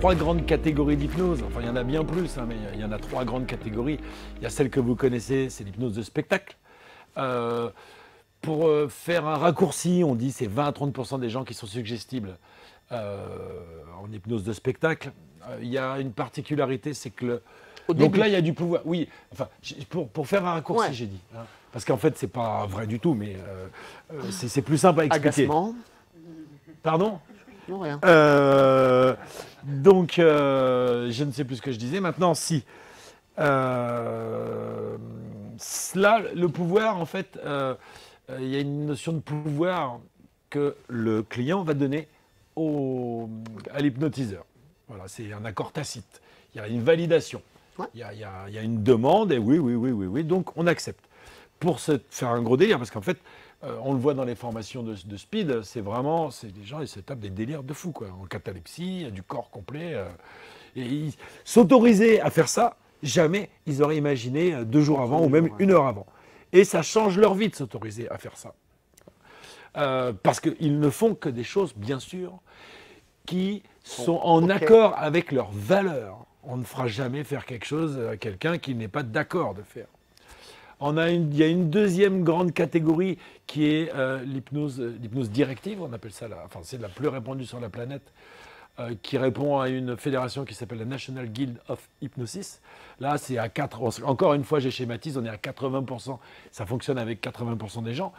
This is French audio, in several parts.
trois grandes catégories d'hypnose. Enfin, il y en a bien plus, hein, mais il y en a trois grandes catégories. Il y a celle que vous connaissez, c'est l'hypnose de spectacle. Pour faire un raccourci, on dit c'est 20 à 30% des gens qui sont suggestibles en hypnose de spectacle. Il y a une particularité, c'est que donc là, il y a du pouvoir. Oui, enfin, pour faire un raccourci, j'ai dit. Hein, parce qu'en fait, c'est pas vrai du tout, mais c'est plus simple à expliquer. Agacement. Pardon? Non, rien. Donc, je ne sais plus ce que je disais. Maintenant, si. Là, le pouvoir, en fait, il y a une notion de pouvoir que le client va donner à l'hypnotiseur. Voilà, c'est un accord tacite. Il y a une validation. Ouais. Il y a une demande et oui, donc on accepte. Pour se faire un gros délire, parce qu'en fait, on le voit dans les formations de speed, c'est des gens, ils se tapent des délires de fou, quoi. En catalepsie, du corps complet. Et s'autoriser à faire ça, jamais ils auraient imaginé 2 jours avant ou même 1 heure avant. Et ça change leur vie de s'autoriser à faire ça. Parce qu'ils ne font que des choses, bien sûr, qui sont en accord avec leurs valeurs. On ne fera jamais faire quelque chose à quelqu'un qui n'est pas d'accord de faire. Il y a une deuxième grande catégorie qui est l'hypnose directive, on appelle ça, c'est la plus répandue sur la planète, qui répond à une fédération qui s'appelle la National Guild of Hypnosis. Là, c'est à 4, encore une fois, j'ai schématisé, on est à 80%, ça fonctionne avec 80% des gens.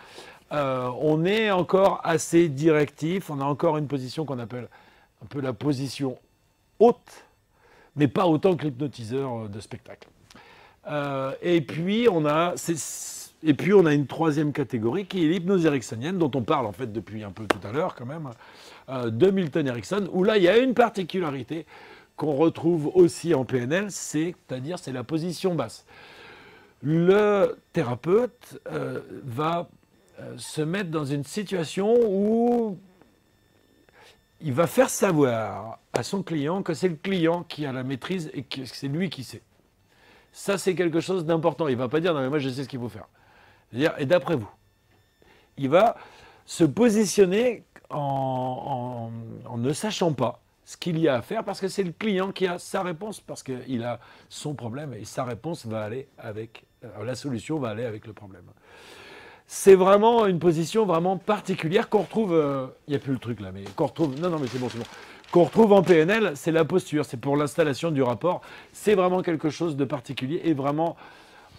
On est encore assez directif, on a encore une position qu'on appelle un peu la position haute, mais pas autant que l'hypnotiseur de spectacle. Et puis on a une troisième catégorie qui est l'hypnose ericksonienne, dont on parle en fait depuis un peu tout à l'heure quand même, de Milton Erickson, où là il y a une particularité qu'on retrouve aussi en PNL, c'est-à-dire c'est la position basse. Le thérapeute va se mettre dans une situation où il va faire savoir à son client que c'est le client qui a la maîtrise et que c'est lui qui sait. Ça, c'est quelque chose d'important. Il ne va pas dire « non, mais moi, je sais ce qu'il faut faire ». Et d'après vous, il va se positionner en ne sachant pas ce qu'il y a à faire parce que c'est le client qui a sa réponse, parce qu'il a son problème et sa réponse va aller avec, la solution va aller avec le problème. C'est vraiment une position vraiment particulière qu'on retrouve, il n'y a plus le truc là, mais qu'on retrouve, non, mais c'est bon. Qu'on retrouve en PNL, c'est la posture, c'est pour l'installation du rapport. C'est vraiment quelque chose de particulier et vraiment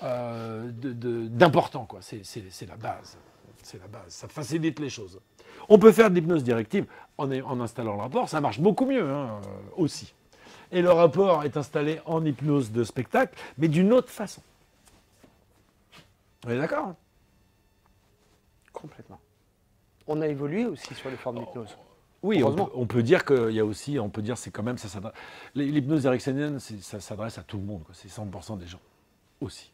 d'important, quoi. C'est la base. C'est la base. Ça facilite les choses. On peut faire de l'hypnose directive en installant le rapport. Ça marche beaucoup mieux, hein, aussi. Et le rapport est installé en hypnose de spectacle, mais d'une autre façon. On est d'accord, hein? Complètement. On a évolué aussi sur les formes d'hypnose. Oui, on peut dire qu'il y a aussi, c'est quand même, l'hypnose ericksonienne, ça s'adresse à tout le monde, c'est 100% des gens aussi.